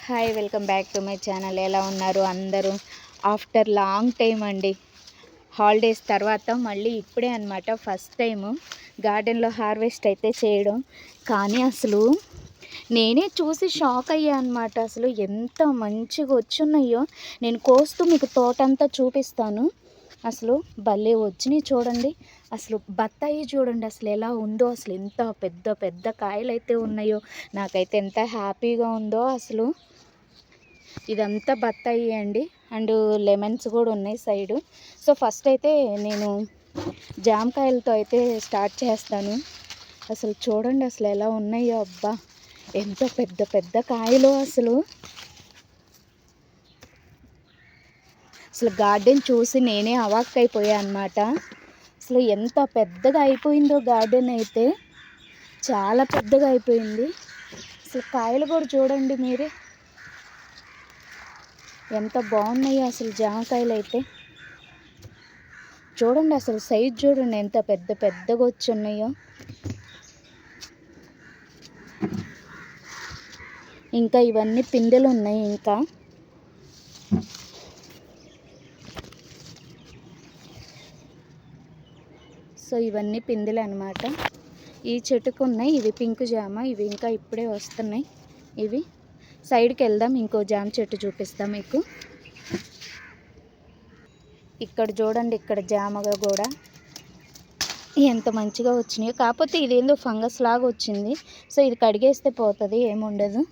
Hi, welcome back to my channel. ఎలా ఉన్నారు అందరూ? ఆఫ్టర్ లాంగ్ టైం అండి, హాలిడేస్ తర్వాత మళ్ళీ ఇప్పుడే అనమాట ఫస్ట్ టైము గార్డెన్లో హార్వెస్ట్ అయితే చేయడం. కానీ అసలు నేనే చూసి షాక్ అయ్యా అనమాట. అసలు ఎంత మంచిగా వచ్చున్నాయో. నేను కోస్తూ మీకు తోటంతా చూపిస్తాను. అసలు భలే వచ్చినాయి చూడండి. అసలు బత్తాయి చూడండి అసలు ఎలా ఉందో. అసలు ఎంత పెద్ద పెద్ద కాయలు అయితే ఉన్నాయో. నాకైతే ఎంత హ్యాపీగా ఉందో అసలు. ఇదంతా బత్తాయి అండి, అండ్ లెమన్స్ కూడా ఉన్నాయి సైడు. సో ఫస్ట్ అయితే నేను జామకాయలతో అయితే స్టార్ట్ చేస్తాను. అసలు చూడండి అసలు ఎలా ఉన్నాయో. అబ్బా, ఎంత పెద్ద పెద్ద కాయలు అసలు. అసలు గార్డెన్ చూసి నేనే అవాక్కైపోయా అనమాట. అసలు ఎంత పెద్దగా అయిపోయిందో గార్డెన్ అయితే, చాలా పెద్దగా అయిపోయింది. అసలు కాయలు కూడా చూడండి మీరే ఎంత బాగున్నాయో. అసలు జామకాయలు అయితే చూడండి, అసలు సైజ్ చూడండి ఎంత పెద్ద పెద్దగా వచ్చి ఉన్నాయో. ఇంకా ఇవన్నీ పిందెలు ఉన్నాయి. ఇంకా సో ఇవన్నీ పిందెలు అనమాట. ఈ చెట్టుకు ఉన్నాయి, ఇవి పింక్ జామ. ఇవి ఇంకా ఇప్పుడే వస్తున్నాయి. ఇవి సైడ్కి వెళ్దాం, ఇంకో జామ చెట్టు చూపిస్తాం మీకు. ఇక్కడ చూడండి, ఇక్కడ జామగా కూడా ఎంత మంచిగా వచ్చినాయో. కాకపోతే ఇదేందో ఫంగస్ లాగా వచ్చింది. సో ఇది కడిగేస్తే పోతుంది, ఏముండదు.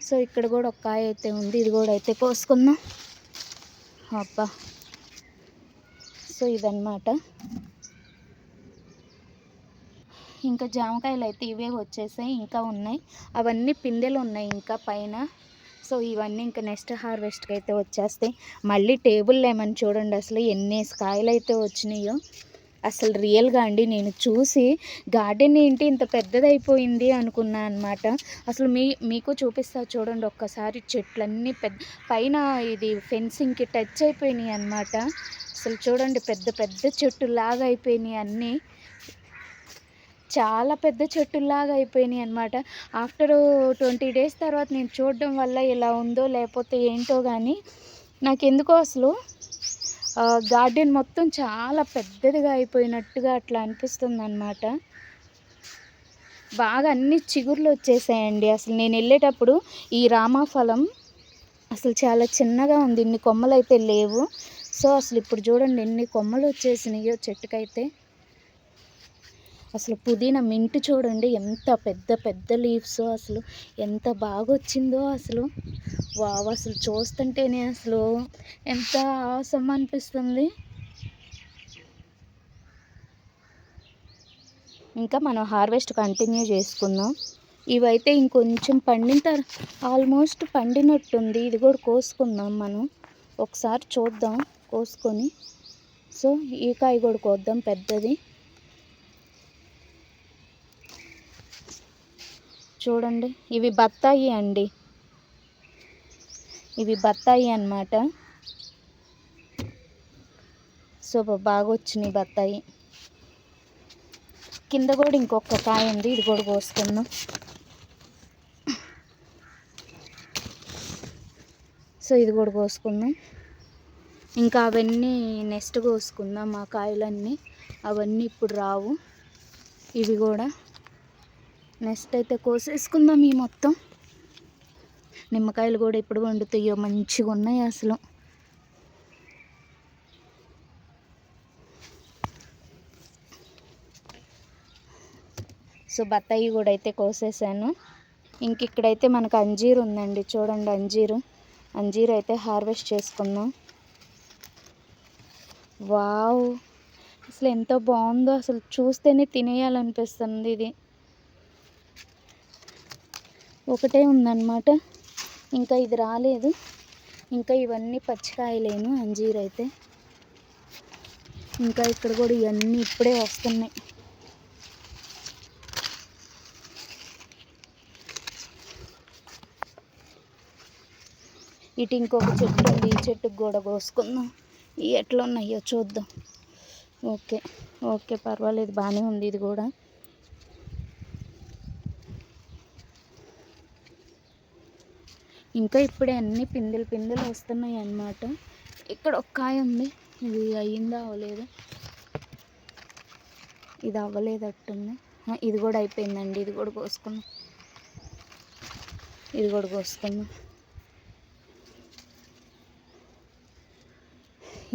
సో ఇక్కడ కూడా ఒక కాయ అయితే ఉంది, ఇది కూడా అయితే కోసుకుందాం. అబ్బా, సో ఇదన్నమాట. ఇంకా జామకాయలు అయితే ఇవే వచ్చేసాయి, ఇంకా ఉన్నాయి. అవన్నీ పిందెలు ఉన్నాయి ఇంకా పైన. సో ఇవన్నీ ఇంకా నెక్స్ట్ హార్వెస్ట్కి అయితే వచ్చేస్తాయి. మళ్ళీ టేబుల్ లెమన్ చూడండి అసలు ఎన్ని కాయలు అయితే వచ్చినాయో. అసలు రియల్గా అండి, నేను చూసి గార్డెన్ ఏంటి ఇంత పెద్దదైపోయింది అనుకున్నా అనమాట. అసలు మీకు చూపిస్తా చూడండి ఒక్కసారి. చెట్లన్నీ పైన ఇది ఫెన్సింగ్కి టచ్ అయిపోయినాయి అనమాట. అసలు చూడండి పెద్ద పెద్ద చెట్టులాగా అయిపోయినాయి అన్నీ. చాలా పెద్ద చెట్టులాగా అయిపోయినాయి అనమాట. ఆఫ్టర్ 20 days తర్వాత నేను చూడడం వల్ల ఇలా ఉందో లేకపోతే ఏంటో కానీ, నాకెందుకో అసలు గార్డెన్ మొత్తం చాలా పెద్దదిగా అయిపోయినట్టుగా అట్లా అనిపిస్తుంది అనమాట. బాగా అన్ని చిగుర్లు వచ్చేసాయండి. అసలు నేను వెళ్ళేటప్పుడు ఈ రామాఫలం అసలు చాలా చిన్నగా ఉంది, ఇన్ని కొమ్మలు అయితే లేవు. సో అసలు ఇప్పుడు చూడండి ఎన్ని కొమ్మలు వచ్చేసినాయో చెట్టుకైతే. అసలు పుదీనా మింట్ చూడండి ఎంత పెద్ద పెద్ద లీవ్స్. అసలు ఎంత బాగా వచ్చిందో అసలు. వావ్, అసలు చూస్తుంటేనే అసలు ఎంత ఆసమ్ అనిపిస్తుంది. ఇంకా మనం హార్వెస్ట్ కంటిన్యూ చేసుకుందాం. ఇవైతే ఇంకొంచెం ఆల్మోస్ట్ పండినట్టుంది. ఇది కూడా కోసుకుందాం మనం ఒకసారి, చూద్దాం కోసుకొని. సో ఈ కాయ కూడా కోద్దాం పెద్దది. చూడండి ఇవి బత్తాయి అండి, ఇవి బత్తాయి అన్నమాట. సో బాగా వచ్చినాయి బత్తాయి. కింద కూడా ఇంకొక కాయ ఉంది, ఇది కూడా కోసుకుందాం. సో ఇది కూడా కోసుకుందాం. ఇంకా అవన్నీ నెక్స్ట్ కోసుకుందాం. ఆ కాయలన్నీ అవన్నీ ఇప్పుడు రావు, ఇవి కూడా నెక్స్ట్ అయితే కోసేసుకుందాం. ఈ మొత్తం నిమ్మకాయలు కూడా ఇప్పుడు వండుతాయో, మంచిగా ఉన్నాయి అసలు. సో బత్తాయి కూడా అయితే కోసేసాను. ఇంక ఇక్కడైతే మనకు అంజీరు ఉందండి. చూడండి అంజీరు అయితే హార్వెస్ట్ చేసుకుందాం. వావ్, అసలు ఎంత బాగుందో. అసలు చూస్తేనే తినేయాలనిపిస్తుంది. ఇది ఒకటే ఉందన్నమాట, ఇంకా ఇది రాలేదు. ఇంకా ఇవన్నీ పచ్చికాయలేను అంజీర్ అయితే. ఇంకా ఇక్కడ కూడా ఇవన్నీ ఇప్పుడే వస్తున్నాయి. ఇటు ఇంకొక చెట్టు ఉంది, ఈ చెట్టుకు కూడా కోసుకుందాం. ఇవి ఎట్లా ఉన్నాయో చూద్దాం. ఓకే పర్వాలేదు, బాగానే ఉంది ఇది కూడా. ఇంకా ఇప్పుడే అన్ని పిందెలు వస్తున్నాయి అన్నమాట. ఇక్కడ ఒక కాయ ఉంది, ఇది అయ్యిందా అవ్వలేదు, ఇది అవ్వలేదట్టుంది. ఇది కూడా అయిపోయిందండి, ఇది కూడా కోసుకుందాం.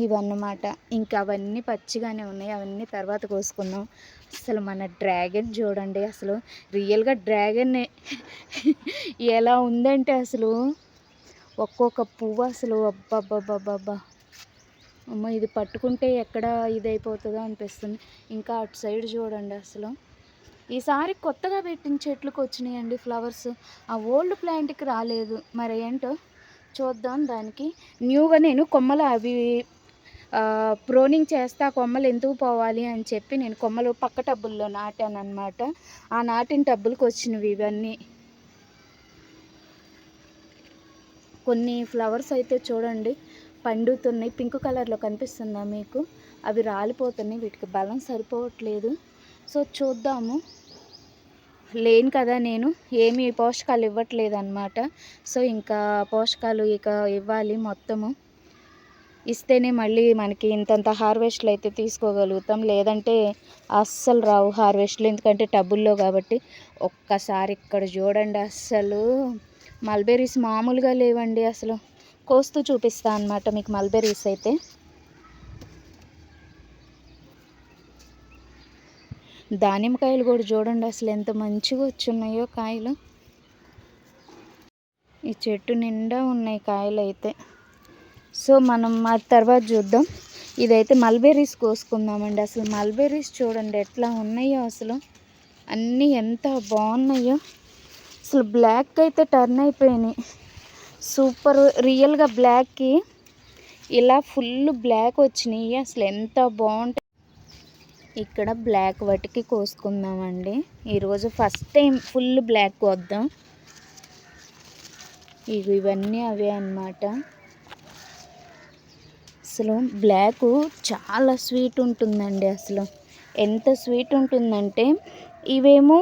ఇవన్నమాట. ఇంకా అవన్నీ పచ్చిగానే ఉన్నాయి, అవన్నీ తర్వాత కోసుకుందాం. అసలు మన డ్రాగన్ చూడండి, అసలు రియల్గా డ్రాగన్ ఎలా ఉందంటే అసలు ఒక్కొక్క పువ్వు అసలు అబ్బబ్బబ్బబ్బబ్బా అమ్మ, ఇది పట్టుకుంటే ఎక్కడ ఇదైపోతుందో అనిపిస్తుంది. ఇంకా అటు సైడ్ చూడండి, అసలు ఈసారి కొత్తగా పెట్టిన చెట్లకు వచ్చినాయండి ఫ్లవర్స్, ఆ ఓల్డ్ ప్లాంట్కి రాలేదు. మరి ఏంటో చూద్దాం. దానికి న్యూగా నేను కొమ్మలు అవి ప్రోనింగ్ చేస్తా, కొమ్మలు ఎందుకు పోవాలి అని చెప్పి నేను కొమ్మలు పక్క టబ్బుల్లో నాటాను అనమాట. ఆ నాటిన టబ్బులకు వచ్చినవి ఇవన్నీ. కొన్ని ఫ్లవర్స్ అయితే చూడండి పండుతున్నాయి, పింక్ కలర్లో కనిపిస్తుందా మీకు? అవి రాలిపోతున్నాయి, వీటికి బలం సరిపోవట్లేదు. సో చూద్దాము. లేను కదా నేను, ఏమి పోషకాలు ఇవ్వట్లేదు అనమాట. సో ఇంకా పోషకాలు ఇక ఇవ్వాలి, మొత్తము ఇస్తేనే మళ్ళీ మనకి ఇంతంత హార్వెస్ట్లు అయితే తీసుకోగలుగుతాం, లేదంటే అస్సలు రావు హార్వెస్ట్లు, ఎందుకంటే టబ్బుల్లో కాబట్టి. ఒక్కసారి ఇక్కడ చూడండి, అస్సలు మల్బెర్రీస్ మామూలుగా లేవండి. అసలు కోస్తూ చూపిస్తా అన్నమాట మీకు మల్బెర్రీస్ అయితే. దానిమ్మకాయలు కూడా చూడండి అసలు ఎంత మంచిగా వచ్చున్నాయో కాయలు. ఈ చెట్టు నిండా ఉన్నాయి కాయలు అయితే. సో మనం ఆ తర్వాత చూద్దాం. ఇదైతే మల్బెర్రీస్ కోసుకుందామండి. అసలు మల్బెర్రీస్ చూడండి ఎట్లా ఉన్నాయో, అసలు అన్నీ ఎంత బాగున్నాయో. అసలు బ్లాక్ అయితే టర్న్ అయిపోయినాయి, సూపర్. రియల్గా బ్లాక్కి ఇలా ఫుల్ బ్లాక్ వచ్చినాయి, అసలు ఎంత బాగుంటాయి. ఇక్కడ బ్లాక్ వాటికి కోసుకుందామండి ఈరోజు, ఫస్ట్ టైం ఫుల్ బ్లాక్ కోద్దాం. ఇవన్నీ అవే అన్నమాట. అసలు బ్లాక్ చాలా స్వీట్ ఉంటుందండి, అసలు ఎంత స్వీట్ ఉంటుందంటే ఇవేమో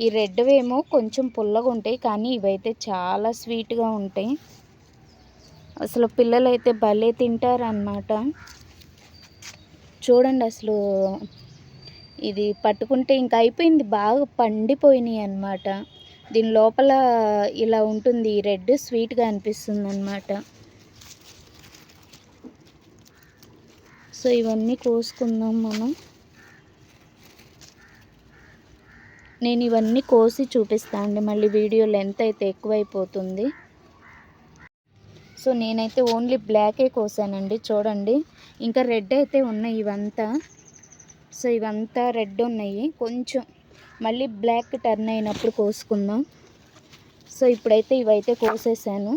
ఈ రెడ్వేమో కొంచెం పుల్లగా ఉంటాయి, కానీ ఇవైతే చాలా స్వీట్గా ఉంటాయి. అసలు పిల్లలైతే భలే తింటారన్నమాట. చూడండి అసలు ఇది పట్టుకుంటే ఇంకా అయిపోయింది, బాగా పండిపోయినాయి అన్నమాట. దీని లోపల ఇలా ఉంటుంది, రెడ్ స్వీట్గా అనిపిస్తుంది అన్నమాట. సో ఇవన్నీ కోసుకుందాం మనం. నేను ఇవన్నీ కోసి చూపిస్తాను అండి, మళ్ళీ వీడియో లెంత్ అయితే ఎక్కువైపోతుంది. సో నేనైతే ఓన్లీ బ్లాకే కోసానండి, చూడండి. ఇంకా రెడ్ అయితే ఉన్నాయి ఇవంతా. సో ఇవంతా రెడ్ ఉన్నాయి, కొంచెం మళ్ళీ బ్లాక్ టర్న్ అయినప్పుడు కోసుకుందాం. సో ఇప్పుడైతే ఇవైతే కోసేసాను.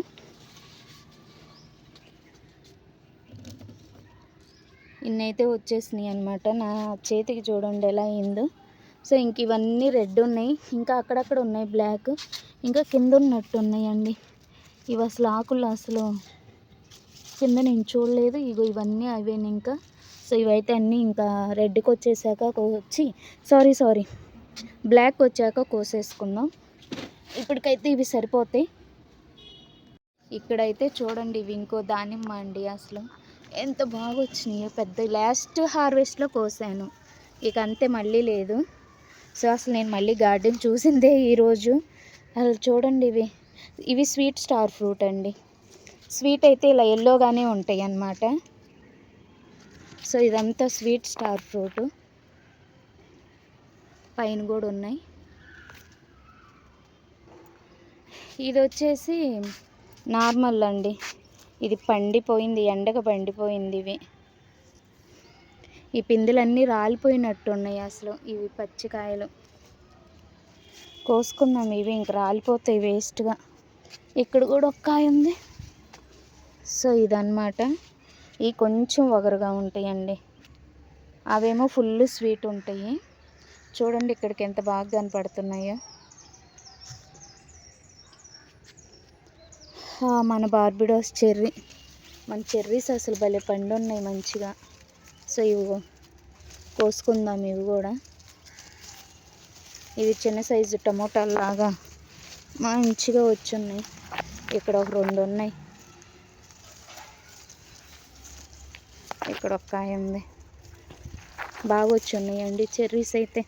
ఇన్నైతే వచ్చేసినాయి అనమాట. నా చేతికి చూడండి ఎలా అయిందో. సో ఇంక ఇవన్నీ రెడ్ ఉన్నాయి, ఇంకా అక్కడక్కడ ఉన్నాయి బ్లాక్, ఇంకా కింద ఉన్నట్టు ఉన్నాయండి. ఇవి అసలు ఆకులు అసలు కింద నేను చూడలేదు. ఇగో ఇవన్నీ అవేను ఇంకా. సో ఇవైతే అన్నీ ఇంకా రెడ్కి వచ్చేసాక సారీ బ్లాక్ వచ్చాక కోసేసుకుందాం. ఇప్పటికైతే ఇవి సరిపోతాయి. ఇక్కడైతే చూడండి, ఇవి ఇంకో దానిమ్మ అండి, అసలు ఎంత బాగా వచ్చినాయో. పెద్ద లాస్ట్ హార్వెస్ట్లో కోసాను, ఇక అంతే మళ్ళీ లేదు. సో అసలు నేను మళ్ళీ గార్డెన్ చూసిందే ఈరోజు. అసలు చూడండి, ఇవి స్వీట్ స్టార్ ఫ్రూట్ అండి. స్వీట్ అయితే ఇలా ఎల్లోగానే ఉంటాయి అన్నమాట. సో ఇదంతా స్వీట్ స్టార్ ఫ్రూట్, పైన కూడా ఉన్నాయి. ఇది వచ్చేసి నార్మల్ అండి, ఇది పండిపోయింది, ఎండగా పండిపోయింది. ఈ పిందెలన్నీ రాలిపోయినట్టు ఉన్నాయి అసలు. ఇవి పచ్చికాయలు కోసుకుందాం, ఇవి ఇంక రాలిపోతాయి వేస్ట్గా. ఇక్కడ కూడా ఒక కాయ ఉంది. సో ఇదన్నమాట. ఇవి కొంచెం వగరుగా ఉంటాయండి, అవేమో ఫుల్ స్వీట్ ఉంటాయి. చూడండి ఇక్కడికి ఎంత బాగా కనపడుతున్నాయో. మన బార్బిడోస్ చెర్రీ, మన చెర్రీస్ అసలు భలే పండు ఉన్నాయి మంచిగా. సో ఇవి కోసుకుందాం. ఇవి కూడా, ఇవి చిన్న సైజు టమోటాలు లాగా మంచిగా వచ్చున్నాయి. ఇక్కడ ఒక 2 ఉన్నాయి, ఇక్కడ ఒక కాయ ఉంది. బాగా వచ్చున్నాయండి చెర్రీస్ అయితే.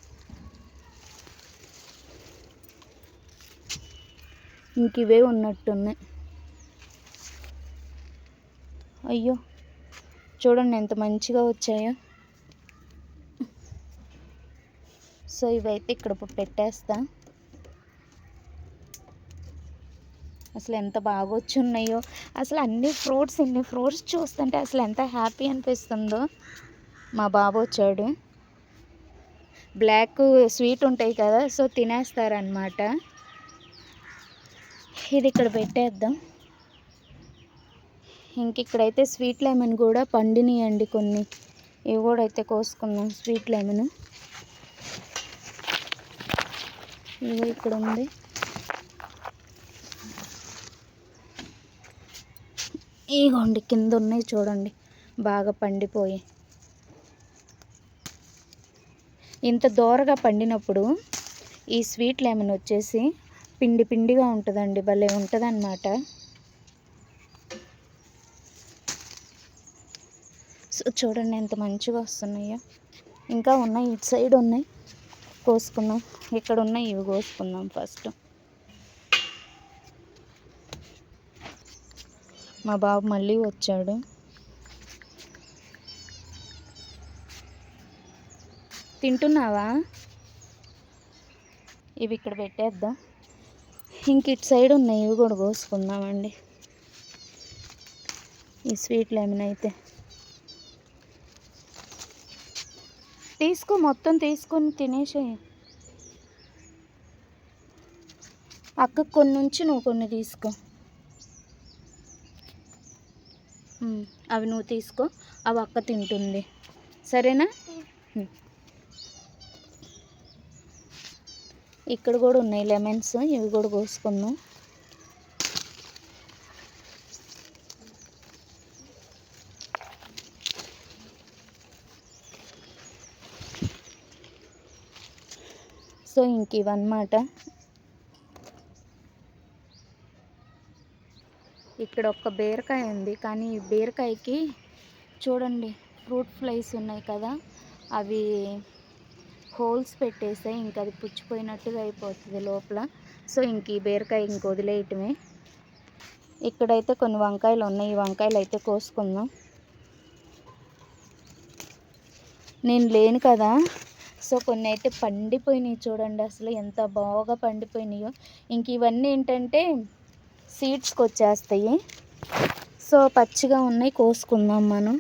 ఇంక ఇవే ఉన్నట్టున్నాయి. అయ్యో చూడండి ఎంత మంచిగా వచ్చాయో. సో ఇవైతే ఇక్కడ పెట్టేస్తా. అసలు ఎంత బాగా వచ్చి ఉన్నాయో. అసలు ఇన్ని ఫ్రూట్స్ చూస్తుంటే అసలు ఎంత హ్యాపీ అనిపిస్తుందో. మా బాబు వచ్చాడు. బ్లాక్ స్వీట్ ఉంటాయి కదా, సో తినేస్తారనమాట. ఇది ఇక్కడ పెట్టేద్దాం. ఇంక ఇక్కడైతే స్వీట్ లెమన్ కూడా పండినాయండి కొన్ని. ఇవి కూడా అయితే కోసుకుందాం. స్వీట్ లెమన్ ఇవి ఇక్కడ ఉంది. ఇగోండి కింద ఉన్నాయి చూడండి, బాగా పండిపోయి. ఇంత దోరగా పండినప్పుడు ఈ స్వీట్ లెమన్ వచ్చేసి పిండిగా ఉంటుందండి, భలే ఉంటుంది అన్నమాట. సో చూడండి ఎంత మంచిగా వస్తున్నాయో. ఇంకా ఉన్నాయి, ఇటు సైడ్ ఉన్నాయి, కోసుకుందాం. ఇక్కడ ఉన్నాయి, ఇవి కోసుకుందాం ఫస్ట్. మా బాబు మళ్ళీ వచ్చాడు. తింటున్నావా? ఇవి ఇక్కడ పెట్టేద్దాం. ఇంక ఇటు సైడ్ ఉన్నాయి, ఇవి కూడా కోసుకుందామండి. ఈ స్వీట్ లెమన్ అయితే తీసుకో, మొత్తం తీసుకొని తినేసేయి. అక్కకు కొన్ని ఉంచి నువ్వు కొన్ని తీసుకో. అవి నువ్వు తీసుకో, అవి అక్క తింటుంది, సరేనా? ఇక్కడ కూడా ఉన్నాయి లెమన్స్, ఇవి కూడా కోసుకుందాం. సో ఇంక ఇవన్నమాట. ఇక్కడ ఒక బీరకాయ ఉంది, కానీ ఈ బీరకాయకి చూడండి ఫ్రూట్ ఫ్లైస్ ఉన్నాయి కదా, అవి హోల్స్ పెట్టేసాయి. ఇంక అది పుచ్చిపోయినట్టుగా అయిపోతుంది లోపల. సో ఇంక ఈ బీరకాయ ఇంక వదిలేయటమే. ఇక్కడైతే కొన్ని వంకాయలు ఉన్నాయి, ఈ వంకాయలు అయితే కోసుకుందాం. నేను లేను కదా, సో కొన్ని అయితే పండిపోయినాయి చూడండి, అసలు ఎంత బాగా పండిపోయినాయో. ఇంక ఇవన్నీ ఏంటంటే సీడ్స్కి వచ్చేస్తాయి. సో పచ్చిగా ఉన్నాయి, కోసుకుందాం మనం.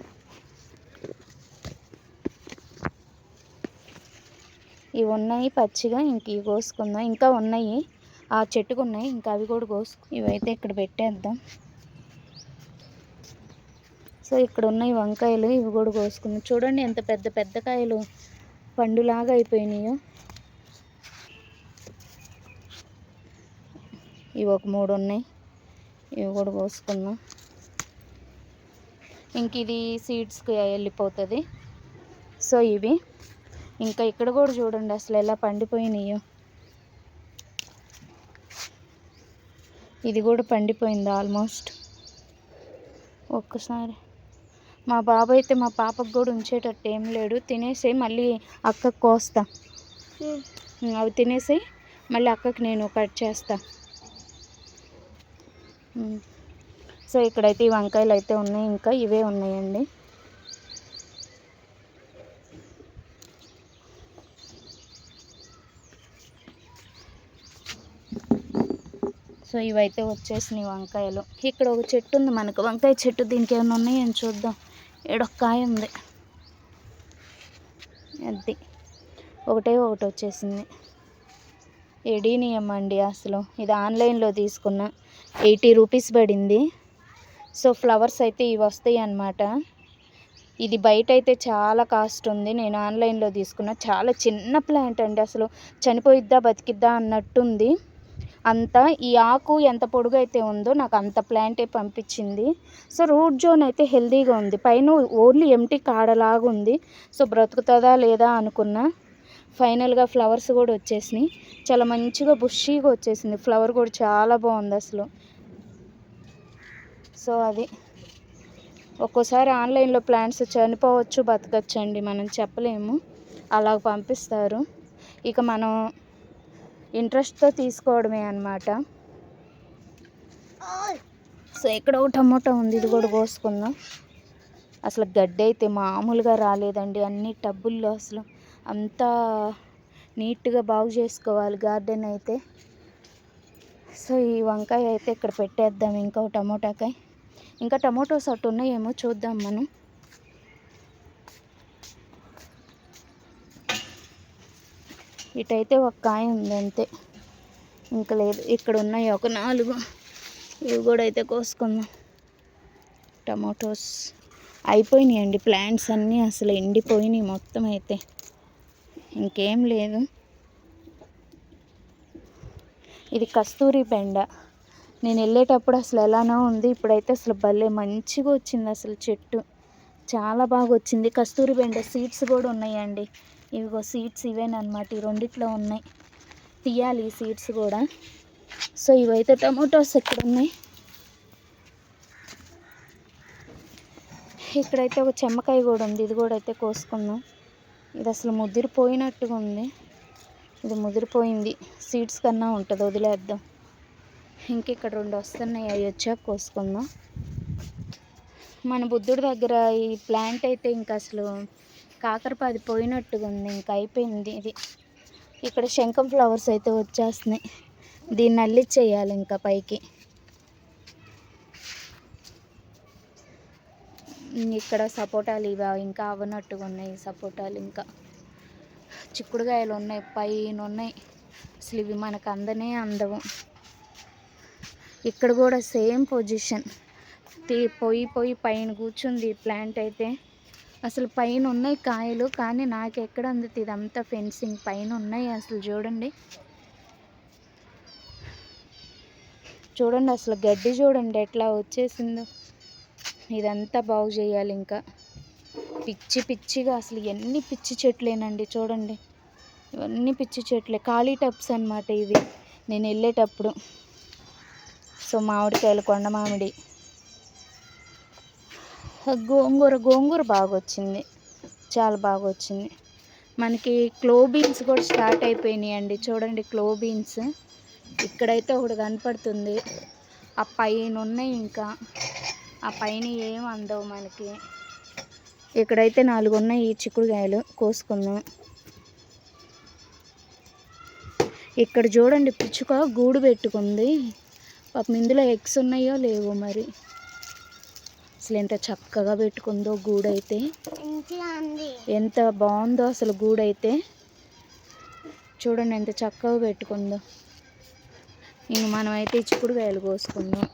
ఇవి ఉన్నాయి పచ్చిగా, ఇంక ఇవి కోసుకుందాం. ఇంకా ఉన్నాయి, ఆ చెట్టుకు ఉన్నాయి, ఇంకా అవి కూడా ఇవైతే ఇక్కడ పెట్టేద్దాం. సో ఇక్కడ ఉన్నాయి వంకాయలు, ఇవి కూడా కోసుకుందాం. చూడండి ఎంత పెద్ద పెద్ద కాయలు పండులాగా అయిపోయినాయో. ఇవి ఒక 3 ఉన్నాయి, ఇవి కూడా కోసుకుందాం. ఇంక ఇది సీడ్స్కి వెళ్ళిపోతుంది. సో ఇవి ఇంకా ఇక్కడ కూడా చూడండి అసలు ఎలా పండిపోయినాయో. ఇది కూడా పండిపోయింది ఆల్మోస్ట్. ఒక్కసారి మా బాబు అయితే మా పాపకు కూడా ఉంచేటట్టు ఏం లేడు. తినేసి మళ్ళీ అక్కకు కోస్తా. అవి తినేసి మళ్ళీ అక్కకి నేను కట్ చేస్తా. సో ఇక్కడైతే ఈ వంకాయలు అయితే ఉన్నాయి, ఇంకా ఇవే ఉన్నాయండి. సో ఇవైతే వచ్చేసినాయి వంకాయలు. ఇక్కడ ఒక చెట్టు ఉంది మనకు, వంకాయ చెట్టు. దీనికి ఏమైనా ఉన్నాయని చూద్దాం. ఏడొక కాయ ఉంది, అది ఒకటి వచ్చేసింది. ఎడీనియం అండి అసలు. ఇది ఆన్లైన్లో తీసుకున్న, 80 రూపీస్ పడింది. సో ఫ్లవర్స్ అయితే ఇవి వస్తాయి అన్నమాట. ఇది బయట అయితే చాలా కాస్ట్ ఉంది, నేను ఆన్లైన్లో తీసుకున్న. చాలా చిన్న ప్లాంట్ అండి, అసలు చనిపోయిద్దా బతికిద్దా అన్నట్టుంది. అంతా ఈ ఆకు ఎంత పొడుగు అయితే ఉందో నాకు అంత ప్లాంటే పంపించింది. సో రూట్ జోన్ అయితే హెల్దీగా ఉంది, పైన ఓన్లీ ఎంటీ కాడలాగా ఉంది. సో బ్రతుకుతుందా లేదా అనుకున్నా. ఫైనల్గా ఫ్లవర్స్ కూడా వచ్చేసినాయి. చాలా మంచిగా బుషీగా వచ్చేసింది. ఫ్లవర్ కూడా చాలా బాగుంది అసలు. సో అది ఒక్కోసారి ఆన్లైన్లో ప్లాంట్స్ చనిపోవచ్చు, బతకచ్చు అండి, మనం చెప్పలేము. అలా పంపిస్తారు. ఇక మనం ఇంట్రెస్ట్తో తీసుకోవడమే అన్నమాట. సో ఇక్కడ ఒక టమోటా ఉంది, ఇది కూడా కోసుకుందాం. అసలు గడ్డి అయితే మామూలుగా రాలేదండి. అన్ని టబ్బుల్లో అసలు అంతా నీట్గా బాగు చేసుకోవాలి గార్డెన్ అయితే. సో ఈ వంకాయ అయితే ఇక్కడ పెట్టేద్దాం. ఇంకో టమోటాకాయ, ఇంకా టమోటోస్ అటు ఉన్నాయేమో చూద్దాం మనం. ఇటైతే ఒక కాయ ఉంది అంతే, ఇంకా లేదు. ఇక్కడ ఉన్నాయి ఒక 4, ఇవి కూడా అయితే కోసుకుందాం. టమోటోస్ అయిపోయినాయండి. ప్లాంట్స్ అన్నీ అసలు ఎండిపోయినాయి మొత్తం అయితే, ఇంకేం లేదు. ఇది కస్తూరి బెండ. నేను వెళ్ళేటప్పుడు అసలు ఎలానో ఉంది, ఇప్పుడైతే అసలు భలే మంచిగా వచ్చింది అసలు. చెట్టు చాలా బాగా వచ్చింది. కస్తూరి బెండ సీడ్స్ కూడా ఉన్నాయండి. ఇవిగో సీడ్స్ ఇవేనమాట, ఈ రెండిట్లో ఉన్నాయి. తీయాలి ఈ సీడ్స్ కూడా. సో ఇవైతే టమోటాస్ ఇక్కడ ఉన్నాయి. ఇక్కడైతే ఒక చెమ్మకాయ కూడా ఉంది, ఇది కూడా అయితే కోసుకుందాం. ఇది అసలు ముదిరిపోయినట్టుగా ఉంది. ఇది ముదిరిపోయింది, సీడ్స్ కన్నా ఉంటుంది, వదిలేద్దాం. ఇంకిక్కడ 2 వస్తున్నాయి, అవి వచ్చాక కోసుకుందాం. మన బుద్ధుడి దగ్గర ఈ ప్లాంట్ అయితే ఇంకా అసలు కాకరపాది పోయినట్టుగా ఉంది, ఇంకా అయిపోయింది ఇది. ఇక్కడ శంఖం ఫ్లవర్స్ అయితే వచ్చేస్తున్నాయి, దీన్ని అల్లిచ్చేయాలి ఇంకా పైకి. ఇక్కడ సపోటాలు ఇవి ఇంకా అవ్వనట్టుగా ఉన్నాయి సపోటాలు. ఇంకా చిక్కుడుకాయలు ఉన్నాయి, పైన ఉన్నాయి. అసలు ఇవి మనకు అందవు. ఇక్కడ కూడా సేమ్ పొజిషన్, పోయి పైన కూర్చుంది ప్లాంట్ అయితే. అసలు పైన ఉన్నాయి కాయలు, కానీ నాకు ఎక్కడ అందుతుంది, ఇదంతా ఫెన్సింగ్ పైన ఉన్నాయి. అసలు చూడండి అసలు గడ్డి చూడండి ఎట్లా వచ్చేసిందో. ఇదంతా బాగు చేయాలి ఇంకా. పిచ్చిగా అసలు ఎన్ని పిచ్చి చెట్లేనండి చూడండి, ఇవన్నీ పిచ్చి చెట్లే. ఖాళీ టబ్స్ అన్నమాట ఇవి నేను వెళ్ళేటప్పుడు. సో మామిడికాయలు, కొండ మామిడి, గోంగూర బాగా వచ్చింది, చాలా బాగా వచ్చింది. మనకి క్లో బీన్స్ కూడా స్టార్ట్ అయిపోయినాయి అండి. చూడండి క్లో బీన్స్ ఇక్కడైతే ఒకటి కనపడుతుంది, ఆ పైన ఉన్నాయి. ఇంకా ఆ పైన ఏం అందవు మనకి. ఇక్కడైతే 4 ఉన్నాయి ఈ చిక్కుడుకాయలు, కోసుకుందాం. ఇక్కడ చూడండి పిచ్చుక గూడు పెట్టుకుంది. పాపం ఇందులో ఎగ్స్ ఉన్నాయో లేవో మరి. అసలు ఎంత చక్కగా పెట్టుకుందో గూడైతే, ఎంత బాగుందో అసలు గూడైతే. చూడండి ఎంత చక్కగా పెట్టుకుందో. ఇంక మనమైతే ఈ చిక్కుడుకాయలు కోసుకుందాం.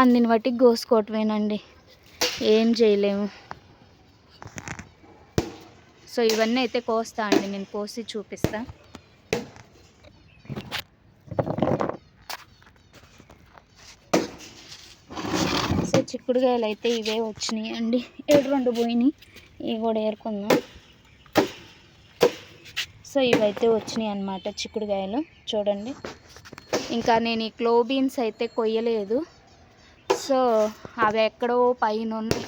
అందిన బట్టి కోసుకోవటమేనండి, ఏం చేయలేము. సో ఇవన్నీ అయితే కోస్తా అండి, నేను కోసి చూపిస్తా. సో చిక్కుడుకాయలు అయితే ఇవే వచ్చినాయి అండి, 2 పోయినాయి, ఇవి కూడా ఏరుకుందాం. సో ఇవైతే వచ్చినాయి అన్నమాట చిక్కుడుకాయలు చూడండి. ఇంకా నేను ఈ క్లో బీన్స్ అయితే కొయ్యలేదు. సో అవి ఎక్కడో పైన ఉన్నాయి,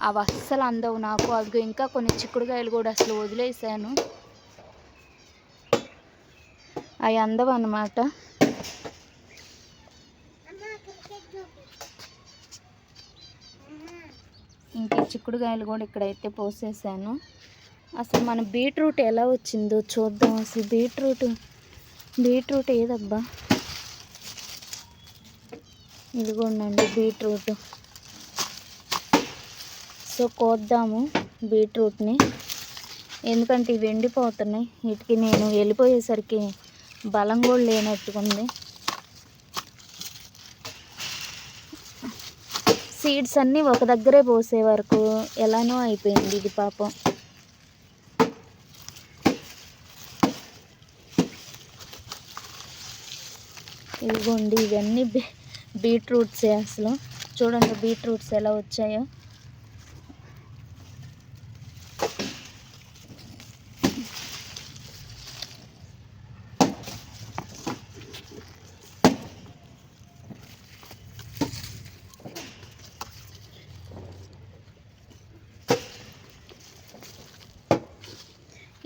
అవి అస్సలు అందవు నాకు. అవి ఇంకా కొన్ని చిక్కుడుకాయలు కూడా అసలు వదిలేసాను, అవి అందవు అన్నమాట. ఇంక చిక్కుడుకాయలు కూడా ఇక్కడైతే పోసేసాను. అసలు మన బీట్రూట్ ఎలా వచ్చిందో చూద్దాం. అసలు బీట్రూట్ ఏదబ్బా, ఇదిగోండి బీట్రూట్. సో కోద్దాము బీట్రూట్ని, ఎందుకంటే ఇవి ఎండిపోతున్నాయి. వీటికి నేను వెళ్ళిపోయేసరికి బలం కూడా లేనట్టుకుంది. సీడ్స్ అన్నీ ఒక దగ్గరే పోసే వరకు ఎలానో అయిపోయింది ఇది పాపం. ఇదిగోండి ఇవన్నీ బీట్రూట్సే. అసలు చూడండి బీట్రూట్స్ ఎలా వచ్చాయో.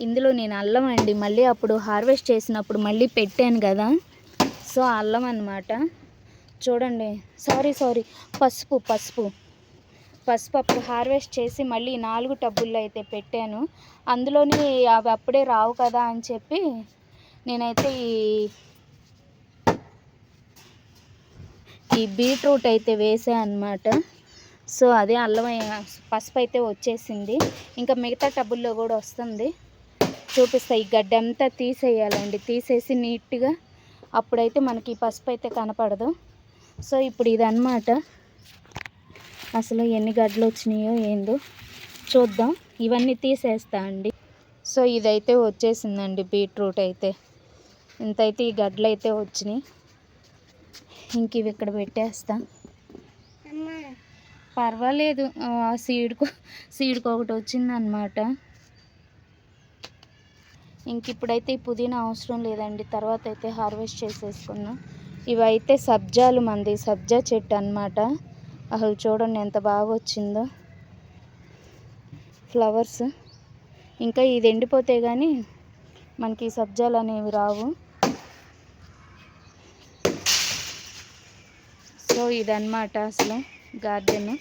ఇందులో నేను అల్లం అండి మళ్ళీ అప్పుడు హార్వెస్ట్ చేసినప్పుడు మళ్ళీ పెట్టాను కదా, సో అల్లం అన్నమాట. చూడండి, సారీ పసుపు అప్పుడు హార్వెస్ట్ చేసి మళ్ళీ 4 టబ్బుల్లో అయితే పెట్టాను. అందులోని అవి అప్పుడే రావు కదా అని చెప్పి నేనైతే ఈ బీట్రూట్ అయితే వేసాను అన్నమాట. సో అదే అల్లం పసుపు అయితే వచ్చేసింది. ఇంకా మిగతా టబ్బుల్లో కూడా వస్తుంది, చూపిస్తా. ఈ గడ్డి అంతా తీసేయాలండి, తీసేసి నీట్గా, అప్పుడైతే మనకి పసుపు అయితే కనపడదు. సో ఇప్పుడు ఇదన్నమాట. అసలు ఎన్ని గడ్డలు వచ్చినాయో ఏందో చూద్దాం. ఇవన్నీ తీసేస్తా అండి. సో ఇదైతే వచ్చేసిందండి బీట్రూట్ అయితే. ఇంతైతే ఈ గడ్డలు అయితే వచ్చినాయి. ఇంక ఇవి ఇక్కడ పెట్టేస్తా, పర్వాలేదు. సీడ్కి ఒకటి వచ్చిందనమాట. ఇంక ఇప్పుడైతే ఈ పుదీనా అవసరం లేదండి, తర్వాత అయితే హార్వెస్ట్ చేసేసుకున్నాం. ఇవైతే సబ్జా చెట్టు అన్నమాట. అసలు చూడండి ఎంత బాగా వచ్చిందో ఫ్లవర్స్. ఇంకా ఇది ఎండిపోతే కానీ మనకి సబ్జాలు అనేవి రావు. సో ఇదన్నమాట అసలు గార్డెన్.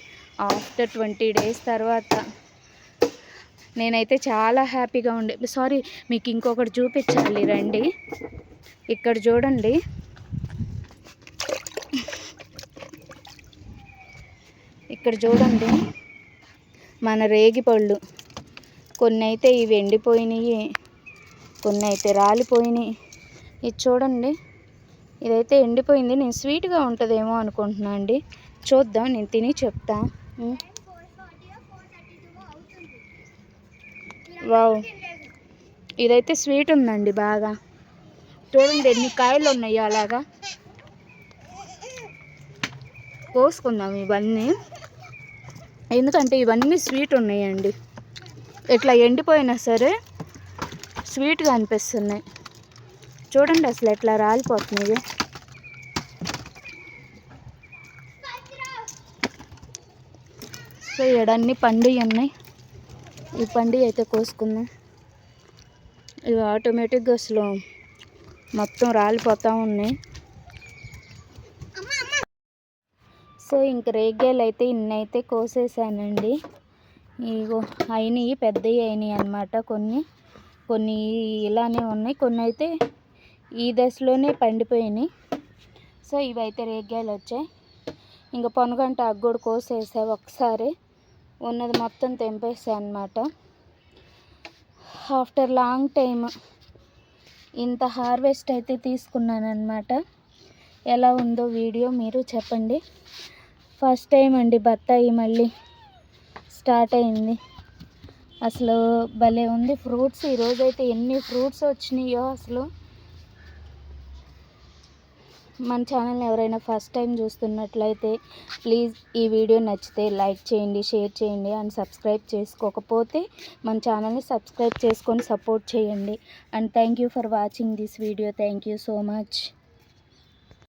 ఆఫ్టర్ 20 days తర్వాత నేనైతే చాలా హ్యాపీగా ఉండే. సారీ, మీకు ఇంకొకటి చూపించాలి రండి. ఇక్కడ చూడండి, మన రేగి పళ్ళు. కొన్ని అయితే ఇవి ఎండిపోయినాయి, కొన్ని అయితే రాలిపోయినాయి. ఇది చూడండి, ఇదైతే ఎండిపోయింది. నేను స్వీట్గా ఉంటుందేమో అనుకుంటున్నా అండి, చూద్దాం. నేను తిని చెప్తా. వావ్, ఇదైతే స్వీట్ ఉందండి బాగా. చూడండి ఎన్ని కాయలు ఉన్నాయో. అలాగా కోసుకుందాం ఇవన్నీ, ఎందుకంటే ఇవన్నీ స్వీట్ ఉన్నాయండి. ఇట్లా ఎండిపోయినా సరే స్వీట్గా అనిపిస్తున్నాయి. చూడండి అసలు ఎట్లా రాలిపోతున్నాయి. సో ఇవన్నీ పండి ఉన్నాయి. ఈ పండి అయితే కోసుకుందాం. ఇవి ఆటోమేటిక్గా అసలు మొత్తం రాలిపోతూ ఉన్నాయి. సో ఇంక రేగ్గాయలు అయితే ఇన్నైతే కోసేసానండి. ఇగో అయినాయి, పెద్దవి అయినాయి అన్నమాట. కొన్ని ఇలానే ఉన్నాయి, కొన్ని అయితే ఈ దశలోనే పండిపోయినాయి. సో ఇవైతే రేగ్గాయలు వచ్చాయి. ఇంకా పొనగంట అగ్గోడు కోసేసా ఒకసారి, ఉన్నది మొత్తం తెంపేసా అన్నమాట. ఆఫ్టర్ లాంగ్ టైమ్ ఇంత హార్వెస్ట్ అయితే తీసుకున్నాను అన్నమాట. ఎలా ఉందో వీడియో మీరు చెప్పండి. ఫస్ట్ టైం అండి బత్తాయి మళ్ళీ స్టార్ట్ అయింది. అసలు భలే ఉంది ఫ్రూట్స్. ఈరోజైతే ఎన్ని ఫ్రూట్స్ వచ్చినాయో అసలు. మన ఛానల్ని ఎవరైనా ఫస్ట్ టైం చూస్తున్నట్లయితే ప్లీజ్ ఈ వీడియో నచ్చితే లైక్ చేయండి, షేర్ చేయండి, అండ్ సబ్స్క్రైబ్ చేసుకోకపోతే మన ఛానల్ని సబ్స్క్రైబ్ చేసుకొని సపోర్ట్ చేయండి. And thank you for watching this video. Thank you so much.